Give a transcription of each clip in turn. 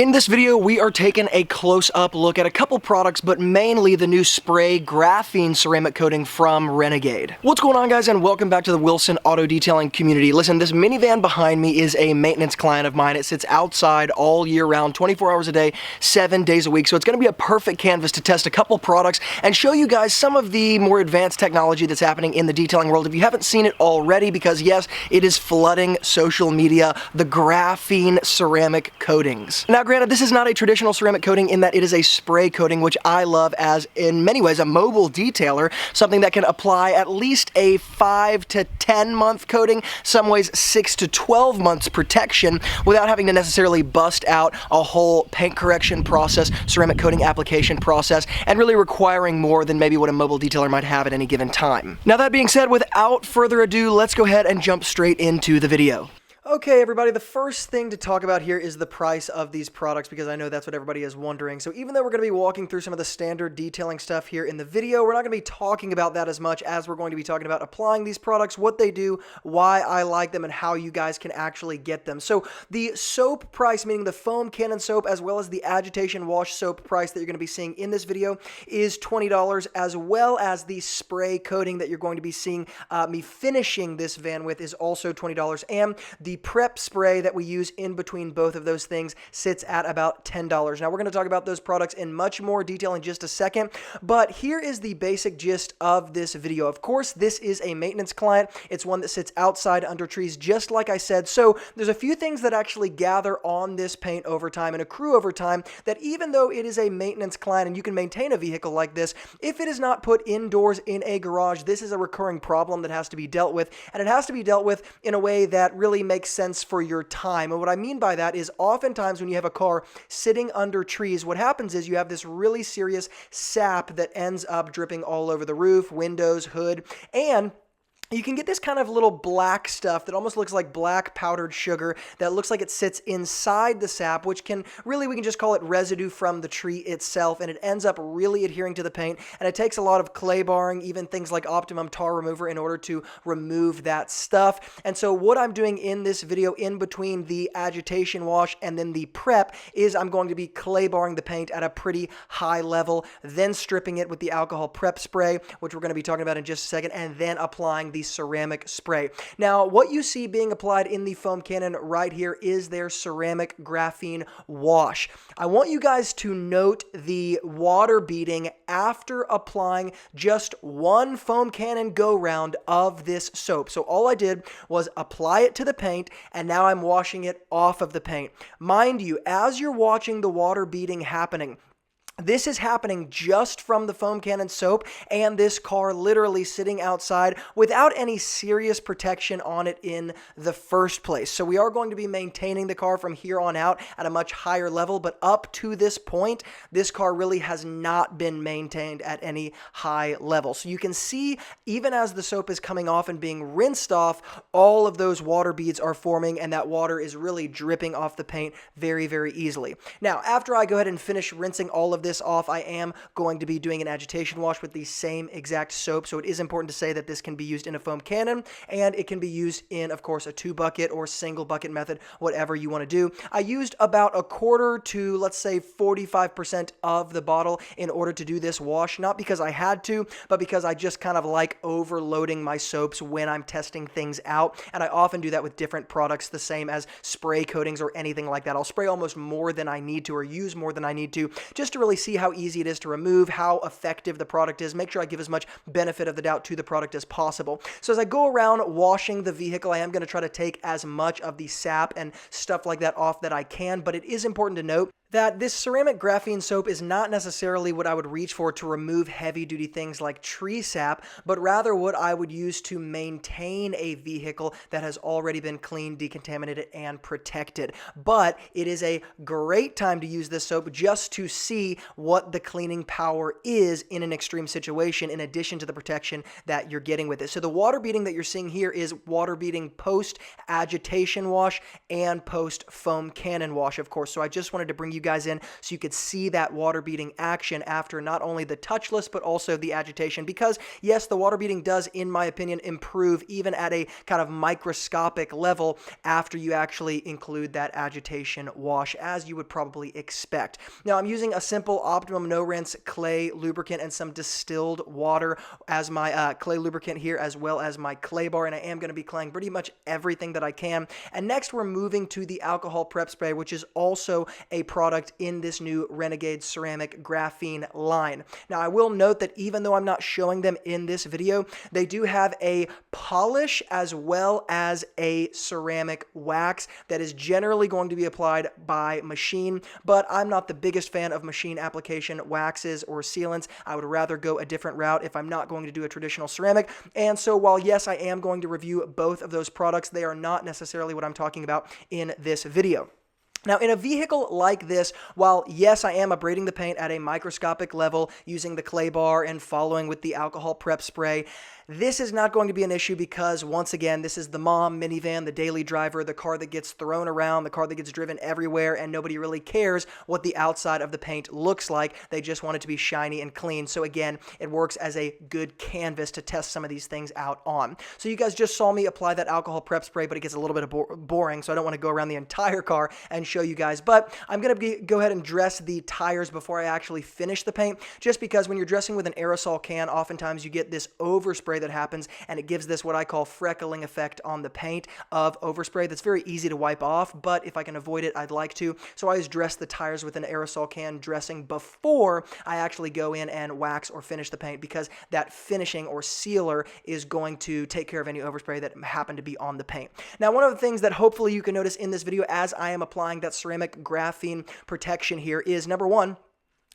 In this video, we are taking a close-up look at a couple products, but mainly the new spray graphene ceramic coating from Renegade. What's going on, guys, and welcome back to the Wilson Auto Detailing community. Listen, this minivan behind me is a maintenance client of mine. It sits outside all year round, 24 hours a day, 7 days a week, so it's going to be a perfect canvas to test a couple products and show you guys some of the more advanced technology that's happening in the detailing world. If you haven't seen it already, because yes, it is flooding social media, the graphene ceramic coatings. Now, granted, this is not a traditional ceramic coating in that it is a spray coating, which I love as, in many ways, a mobile detailer, something that can apply at least a 5 to 10 month coating, some ways 6 to 12 months protection, without having to necessarily bust out a whole paint correction process, ceramic coating application process, and really requiring more than maybe what a mobile detailer might have at any given time. Now, that being said, without further ado, let's go ahead and jump straight into the video. Okay, everybody, the first thing to talk about here is the price of these products, because I know that's what everybody is wondering. So even though we're going to be walking through some of the standard detailing stuff here in the video, we're not going to be talking about that as much as we're going to be talking about applying these products, what they do, why I like them, and how you guys can actually get them. So the soap price, meaning the foam cannon soap, as well as the agitation wash soap price that you're going to be seeing in this video, is $20, as well as the spray coating that you're going to be seeing me finishing this van with is also $20, and the prep spray that we use in between both of those things sits at about $10. Now, we're going to talk about those products in much more detail in just a second, but here is the basic gist of this video. Of course, this is a maintenance client. It's one that sits outside under trees, just like I said. So there's a few things that actually gather on this paint over time and accrue over time that, even though it is a maintenance client and you can maintain a vehicle like this, if it is not put indoors in a garage, this is a recurring problem that has to be dealt with, and it has to be dealt with in a way that really makes sense for your time. And what I mean by that is, oftentimes when you have a car sitting under trees, what happens is you have this really serious sap that ends up dripping all over the roof, windows, hood, and you can get this kind of little black stuff that almost looks like black powdered sugar that looks like it sits inside the sap, which can really, we can just call it residue from the tree itself, and it ends up really adhering to the paint, and it takes a lot of clay barring, even things like Optimum Tar Remover, in order to remove that stuff. And so what I'm doing in this video, in between the agitation wash and then the prep, is I'm going to be clay barring the paint at a pretty high level, then stripping it with the alcohol prep spray, which we're going to be talking about in just a second, and then applying the ceramic spray. Now, what you see being applied in the foam cannon right here is their ceramic graphene wash. I want you guys to note the water beading after applying just one foam cannon go round of this soap. So all I did was apply it to the paint, and now I'm washing it off of the paint. Mind you, as you're watching the water beading happening, this is happening just from the foam cannon soap and this car literally sitting outside without any serious protection on it in the first place. So we are going to be maintaining the car from here on out at a much higher level, but up to this point, this car really has not been maintained at any high level. So you can see, even as the soap is coming off and being rinsed off, all of those water beads are forming, and that water is really dripping off the paint very, very easily. Now, after I go ahead and finish rinsing all of this off, I am going to be doing an agitation wash with the same exact soap. So it is important to say that this can be used in a foam cannon, and it can be used in, of course, a 2-bucket or single bucket method, whatever you want to do. I used about a quarter to, let's say, 45% of the bottle in order to do this wash, not because I had to, but because I just kind of like overloading my soaps when I'm testing things out. And I often do that with different products, the same as spray coatings or anything like that. I'll spray almost more than I need to, or use more than I need to, just to really see how easy it is to remove, how effective the product is, make sure I give as much benefit of the doubt to the product as possible. So as I go around washing the vehicle, I am going to try to take as much of the sap and stuff like that off that I can, but it is important to note that this ceramic graphene soap is not necessarily what I would reach for to remove heavy-duty things like tree sap, but rather what I would use to maintain a vehicle that has already been cleaned, decontaminated, and protected. But it is a great time to use this soap just to see what the cleaning power is in an extreme situation, in addition to the protection that you're getting with it. So the water beading that you're seeing here is water beading post-agitation wash and post-foam cannon wash, of course. So I just wanted to bring you you guys in so you could see that water beading action after not only the touchless, but also the agitation. Because yes, the water beading does, in my opinion, improve even at a kind of microscopic level after you actually include that agitation wash, as you would probably expect. Now, I'm using a simple Optimum No Rinse clay lubricant and some distilled water as my clay lubricant here, as well as my clay bar, and I am going to be claying pretty much everything that I can. And next, we're moving to the alcohol prep spray, which is also a product in this new Renegade ceramic graphene line. Now, I will note that even though I'm not showing them in this video, they do have a polish as well as a ceramic wax that is generally going to be applied by machine, but I'm not the biggest fan of machine application waxes or sealants. I would rather go a different route if I'm not going to do a traditional ceramic. And so while yes, I am going to review both of those products, they are not necessarily what I'm talking about in this video. Now, in a vehicle like this, while yes, I am abrading the paint at a microscopic level using the clay bar and following with the alcohol prep spray, this is not going to be an issue because, once again, this is the mom minivan, the daily driver, the car that gets thrown around, the car that gets driven everywhere, and nobody really cares what the outside of the paint looks like. They just want it to be shiny and clean. So again, it works as a good canvas to test some of these things out on. So you guys just saw me apply that alcohol prep spray, but it gets a little bit boring, so I don't want to go around the entire car and show you guys. But I'm going to go ahead and dress the tires before I actually finish the paint, just because when you're dressing with an aerosol can, oftentimes you get this overspray that happens, and it gives this what I call freckling effect on the paint of overspray that's very easy to wipe off, but if I can avoid it, I'd like to. So I always dress the tires with an aerosol can dressing before I actually go in and wax or finish the paint, because that finishing or sealer is going to take care of any overspray that happened to be on the paint. Now, one of the things that hopefully you can notice in this video as I am applying that ceramic graphene protection here is, number one,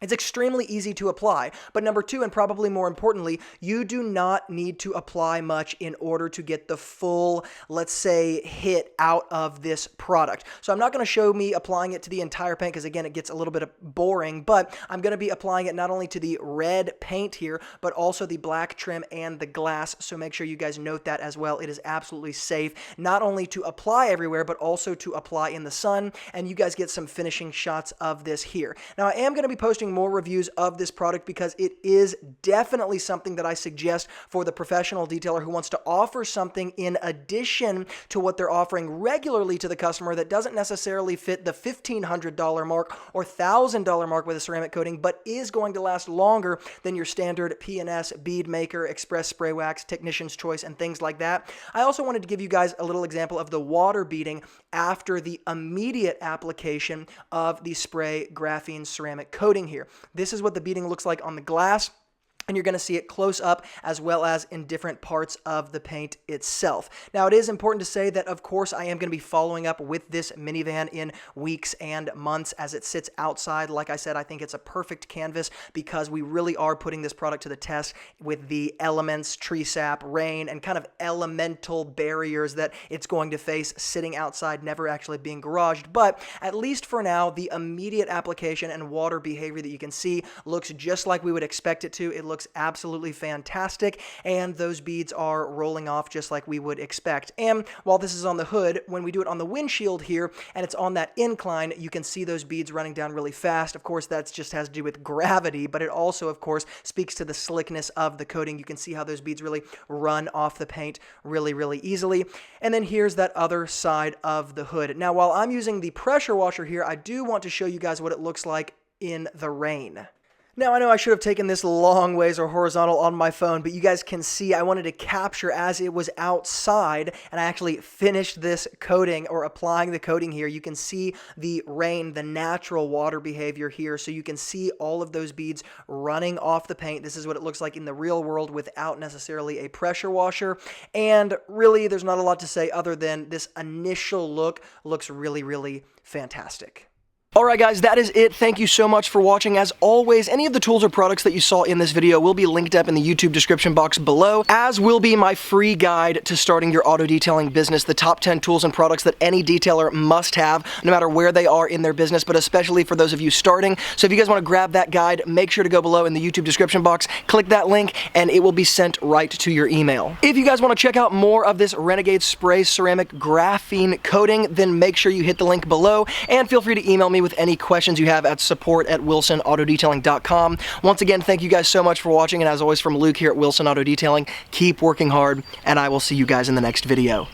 it's extremely easy to apply, but number two, and probably more importantly, you do not need to apply much in order to get the full, let's say, hit out of this product. So I'm not going to show me applying it to the entire paint because, again, it gets a little bit boring, but I'm going to be applying it not only to the red paint here, but also the black trim and the glass, so make sure you guys note that as well. It is absolutely safe, not only to apply everywhere, but also to apply in the sun, and you guys get some finishing shots of this here. Now, I am going to be posting more reviews of this product because it is definitely something that I suggest for the professional detailer who wants to offer something in addition to what they're offering regularly to the customer that doesn't necessarily fit the $1,500 mark or $1,000 mark with a ceramic coating, but is going to last longer than your standard P&S, bead maker, express spray wax, technician's choice, and things like that. I also wanted to give you guys a little example of the water beading after the immediate application of the spray graphene ceramic coating here. This is what the beading looks like on the glass, and you're going to see it close up as well as in different parts of the paint itself. Now, it is important to say that, of course, I am going to be following up with this minivan in weeks and months as it sits outside. Like I said, I think it's a perfect canvas because we really are putting this product to the test with the elements, tree sap, rain, and kind of elemental barriers that it's going to face sitting outside, never actually being garaged. But at least for now, the immediate application and water behavior that you can see looks just like we would expect it to. It looks absolutely fantastic, and those beads are rolling off just like we would expect. And while this is on the hood, when we do it on the windshield here and it's on that incline, you can see those beads running down really fast. Of course, that just has to do with gravity, but it also, of course, speaks to the slickness of the coating. You can see how those beads really run off the paint really, really easily. And then here's that other side of the hood. Now, while I'm using the pressure washer here, I do want to show you guys what it looks like in the rain. Now, I know I should have taken this long ways or horizontal on my phone, but you guys can see I wanted to capture as it was outside, and I actually finished this coating or applying the coating here. You can see the rain, the natural water behavior here, so you can see all of those beads running off the paint. This is what it looks like in the real world without necessarily a pressure washer, and really there's not a lot to say other than this initial look looks really, really fantastic. Alright guys, that is it. Thank you so much for watching. As always, any of the tools or products that you saw in this video will be linked up in the YouTube description box below, as will be my free guide to starting your auto detailing business, the top 10 tools and products that any detailer must have, no matter where they are in their business, but especially for those of you starting. So if you guys want to grab that guide, make sure to go below in the YouTube description box, click that link, and it will be sent right to your email. If you guys want to check out more of this Renegade Spray Ceramic Graphene Coating, then make sure you hit the link below, and feel free to email me with any questions you have at support@wilsonautodetailing.com. Once again, thank you guys so much for watching, and as always from Luke here at Wilson Auto Detailing, keep working hard, and I will see you guys in the next video.